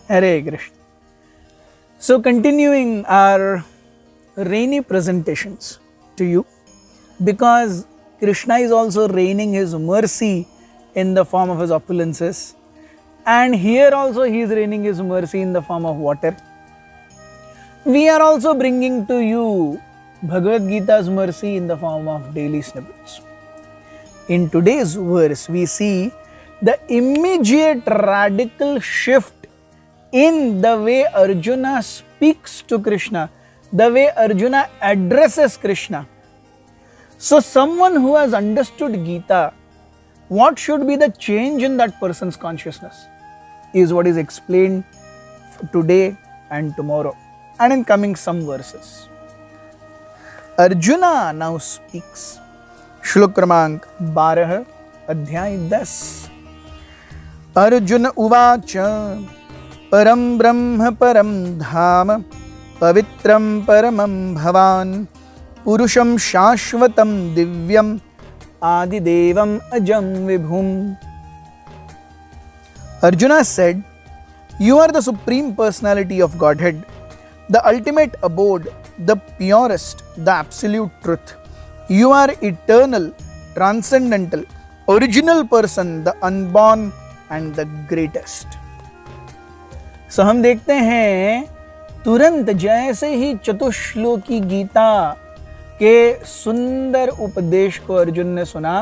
Hare Krishna. So continuing our rainy presentations to you, because Krishna is also raining his mercy in the form of his opulences, and here also he is raining his mercy in the form of water. We are also bringing to you Bhagavad Gita's mercy in the form of daily snippets. In today's verse, we see the immediate radical shift in the way Arjuna speaks to Krishna, the way Arjuna addresses Krishna. So someone who has understood Gita, what should be the change in that person's consciousness is what is explained today and tomorrow and in coming some verses. Arjuna now speaks. Shlok क्रमांक 12 अध्याय 10. अर्जुन उवाच परम ब्रह्म परम धाम पवित्रम परमं भवान पुरुषं शाश्वतं दिव्यम आदिदेवम अजम विभुम. Arjuna said, "You are the supreme personality of Godhead, the ultimate abode, the purest, the absolute truth. You are eternal, transcendental, original person, the unborn and the greatest." So हम देखते हैं तुरंत जैसे ही चतुश्लोकी गीता के सुंदर उपदेश को अर्जुन ने सुना,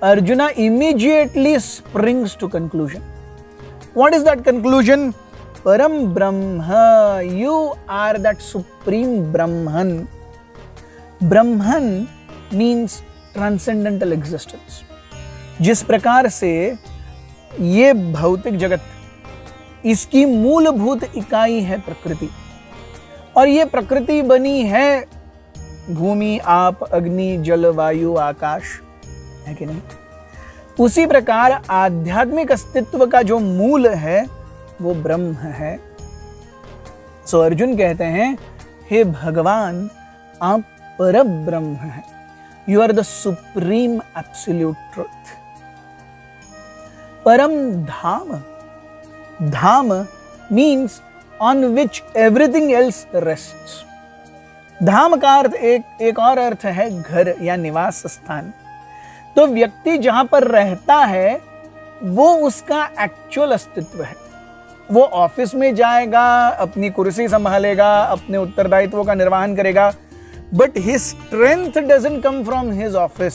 arjuna immediately springs to conclusion. What is that conclusion? Param Brahma, you are that supreme Brahman. Brahman means transcendental existence. जिस प्रकार से ये भौतिक जगत, इसकी मूलभूत इकाई है प्रकृति, और ये प्रकृति बनी है भूमि, आप, अग्नि, जल, वायु, आकाश, है कि नहीं? उसी प्रकार आध्यात्मिक अस्तित्व का जो मूल है वो ब्रह्म है. सो अर्जुन कहते हैं, हे भगवान, आप परब्रह्म हैं. You are the supreme absolute truth. परम धाम, dham means on which everything else rests. धाम का अर्थ एक और अर्थ है घर या निवास स्थान. तो व्यक्ति जहां पर रहता है वो उसका एक्चुअल अस्तित्व है. वो ऑफिस में जाएगा, अपनी कुर्सी संभालेगा, अपने उत्तरदायित्वों का निर्वहन करेगा, but his strength doesn't come from his office.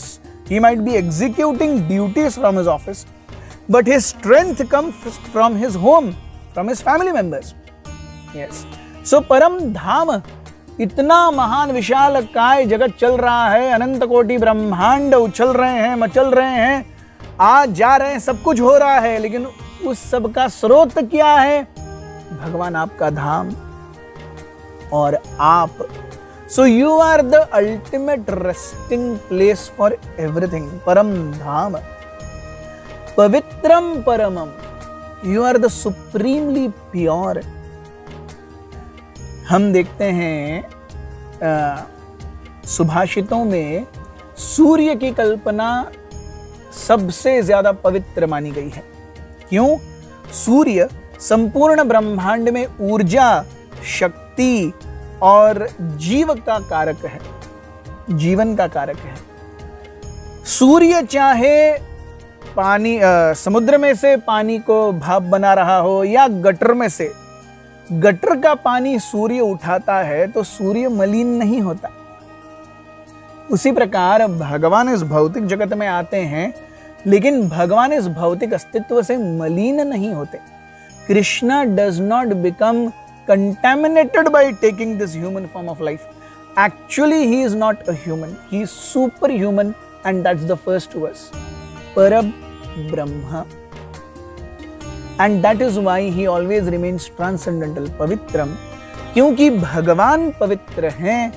He might be executing duties from his office, but his strength comes from his home, from his family members. Yes. So परम धाम, इतना महान विशाल काय जगत चल रहा है, अनंत कोटि ब्रह्मांड उछल रहे हैं, मचल रहे हैं, आ जा रहे हैं, सब कुछ हो रहा है, लेकिन उस सब का स्रोत क्या है? भगवान आपका धाम और आप. So you are the ultimate resting place for everything. परम धाम. पवित्रम परमम, you are the supremely pure. हम देखते हैं सुभाषितों में सूर्य की कल्पना सबसे ज्यादा पवित्र मानी गई है. क्यों? सूर्य संपूर्ण ब्रह्मांड में ऊर्जा, शक्ति और जीव का कारक है, जीवन का कारक है. सूर्य चाहे पानी समुद्र में से पानी को भाप बना रहा हो या गटर में से, गटर का पानी सूर्य उठाता है तो सूर्य मलिन नहीं होता. उसी प्रकार भगवान इस भौतिक जगत में आते हैं, लेकिन भगवान इस भौतिक अस्तित्व से मलिन नहीं होते. Krishna does not become contaminated by taking this human form of life. Actually he is not a human, he is super human, and that's the first verse. परम Brahma, and that is why he always remains transcendental, पवित्रम. क्योंकि भगवान पवित्र हैं,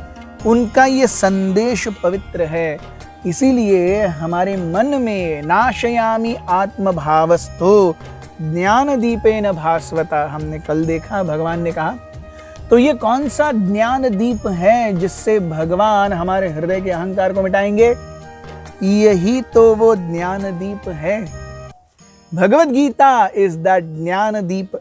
उनका ये संदेश पवित्र है, इसीलिए हमारे मन में नाशयामि आत्मभावस्थो ज्ञानदीपेन भास्वता, हमने कल देखा, भगवान ने कहा. तो ये कौन सा ज्ञान दीप है जिससे भगवान हमारे हृदय के अहंकार को मिटाएंगे? यही तो वो ज्ञान दीप है. भगवद गीता इज दैट ज्ञान दीप.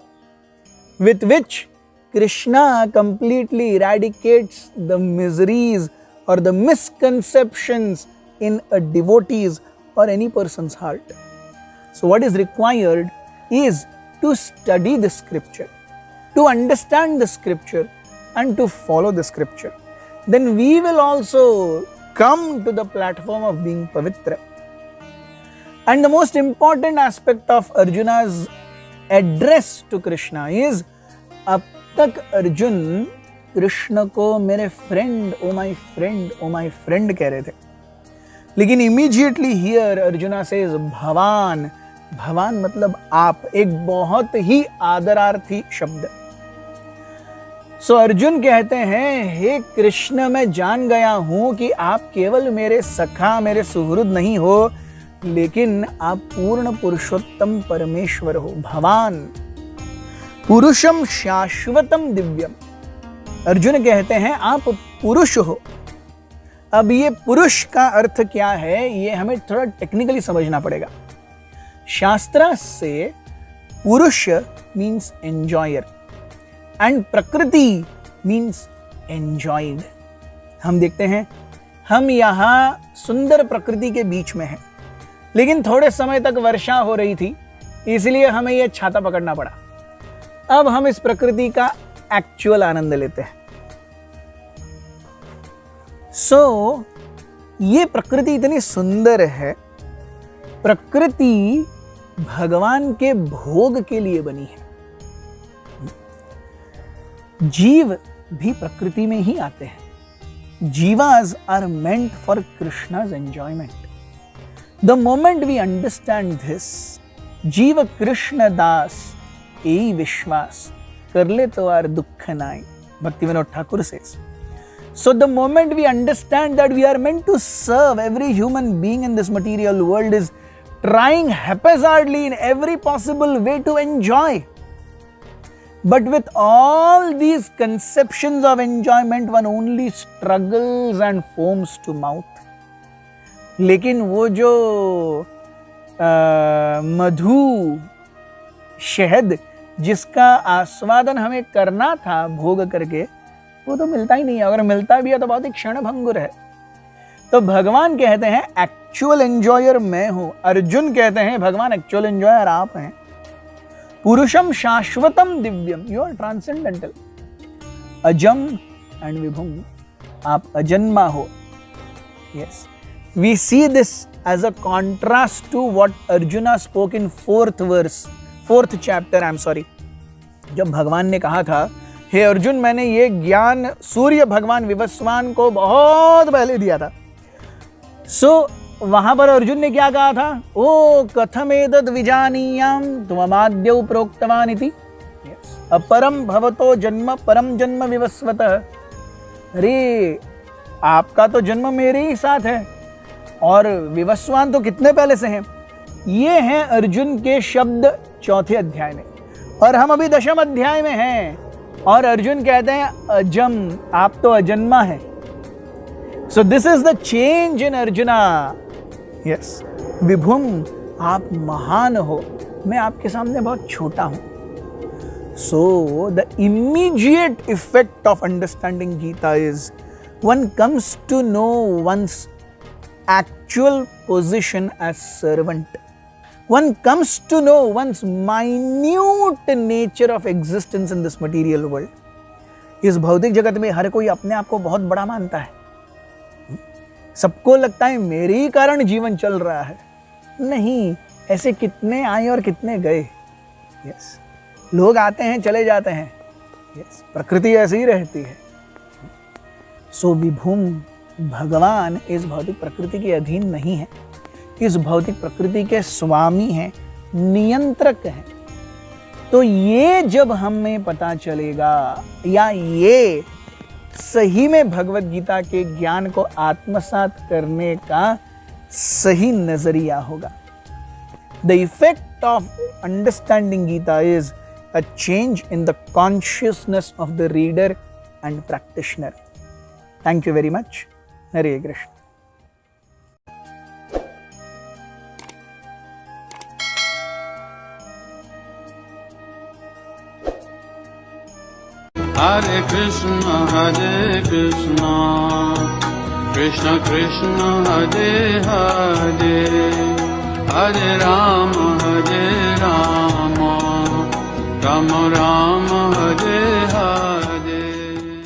with which Krishna completely eradicates the miseries or the misconceptions in a devotee's or any person's heart. So what is required is to study the scripture, to understand the scripture and to follow the scripture. Then we will also come to the platform of being pavitra. And the most important aspect of Arjuna's address to Krishna is, अब तक अर्जुन कृष्ण को मेरे friend, oh my friend कह रहे थे, लेकिन immediately here arjuna says भवान. भवान मतलब आप, एक बहुत ही आदरार्थी शब्द. सो अर्जुन कहते हैं, हे कृष्ण, मैं जान गया हूं कि आप केवल मेरे सखा, मेरे सुहृद नहीं हो, लेकिन आप पूर्ण पुरुषोत्तम परमेश्वर हो. भवान पुरुषम शाश्वतम दिव्यम. अर्जुन कहते हैं आप पुरुष हो. अब ये पुरुष का अर्थ क्या है, ये हमें थोड़ा टेक्निकली समझना पड़ेगा. शास्त्र से पुरुष मीन्स एंजॉयर एंड प्रकृति मीन्स एंजॉयड. हम देखते हैं, हम यहाँ सुंदर प्रकृति के बीच में हैं, लेकिन थोड़े समय तक वर्षा हो रही थी, इसलिए हमें यह छाता पकड़ना पड़ा. अब हम इस प्रकृति का एक्चुअल आनंद लेते हैं. सो ये प्रकृति इतनी सुंदर है. प्रकृति भगवान के भोग के लिए बनी है. जीव भी प्रकृति में ही आते हैं. जीवास आर मेंट फॉर कृष्णा's enjoyment. The moment we understand this, जीव कृष्ण दास यही विश्वास कर ले तो आर दुख नाई. भक्ति Vinod Thakur says. So the moment we understand that we are meant to serve, every human being in this material world is trying haphazardly in every possible way to enjoy. But with all these conceptions of enjoyment, one only struggles and foams to mouth. लेकिन वो जो मधु शहद जिसका आस्वादन हमें करना था भोग करके, वो तो मिलता ही नहीं है. अगर मिलता भी है तो बहुत ही क्षण भंगुर है. तो भगवान कहते हैं एक्चुअल एंजॉयर मैं हूं. अर्जुन कहते हैं भगवान एक्चुअल एंजॉयर आप हैं. पुरुषम शाश्वतम दिव्यम, यू आर ट्रांसेंडेंटल. अजम एंड विभुम, आप अजन्मा हो. Yes, we see this as a contrast to what Arjuna spoke in fourth chapter, I am sorry, जब भगवान ने कहा था, हे अर्जुन, मैंने ये ज्ञान सूर्य भगवान विवस्वान को बहुत पहले दिया था. सो वहां पर अर्जुन ने क्या कहा था, ओ कथमेतद् विजानीयाम त्वमाद्यौ प्रोक्तवान इति. अपरम भवतो जन्म परम जन्म विवस्वतः. अरे आपका तो जन्म मेरे ही साथ है, और विवस्वान तो कितने पहले से हैं. ये हैं अर्जुन के शब्द 4थे अध्याय में, और हम अभी 10वें अध्याय में हैं. और अर्जुन कहते हैं अजम, आप तो अजन्मा है. So this is the change in Arjuna. Yes, विभुम, आप महान हो, मैं आपके सामने बहुत छोटा हूं. So the immediate effect of understanding Gita is one comes to know one's actual position as servant. One comes to know one's minute nature of existence in this material world. इस भौतिक जगत में हर कोई अपने आप को बहुत बड़ा मानता है. सबको लगता है मेरे ही कारण जीवन चल रहा है. नहीं, ऐसे कितने आए और कितने गए. यस, लोग आते हैं चले जाते हैं. यस, प्रकृति ऐसी ही रहती है. सो विभुम, भगवान इस भौतिक प्रकृति के अधीन नहीं है, इस भौतिक प्रकृति के स्वामी हैं, नियंत्रक हैं. तो ये जब हमें पता चलेगा, या ये सही में भगवत गीता के ज्ञान को आत्मसात करने का सही नजरिया होगा. The effect of understanding Gita is a change in the consciousness of the reader and practitioner. Thank you very much. Hare Krishna. Hare Krishna, Krishna Krishna, Hare Hare, Hare Rama, Rama Rama,